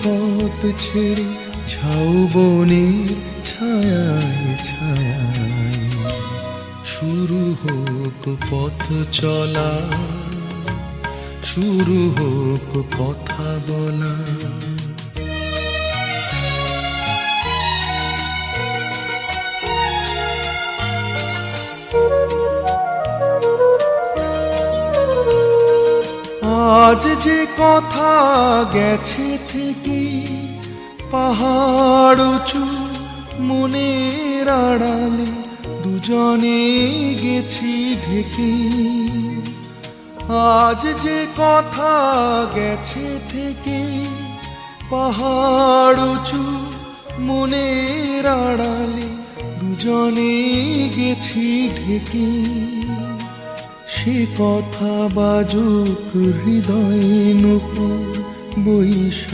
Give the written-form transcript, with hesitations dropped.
পথ ছেড়ে ঝাউবনের ছায়ায় ছায়ায় শুরু হোক পথ চলা, শুরু হোক কথা বলা। আজ যে কথা গেছে থেকে পাহাড় উঁচু মনের আড়ালে দুজনে গেছি ঢেকে। আজ যে কথা গেছে থেকে পাহাড় উঁচু মনের আড়ালে দুজনে গেছি ঢেকে। সে কথা বাজুক হৃদয়ে নূপুর বৈশাখ।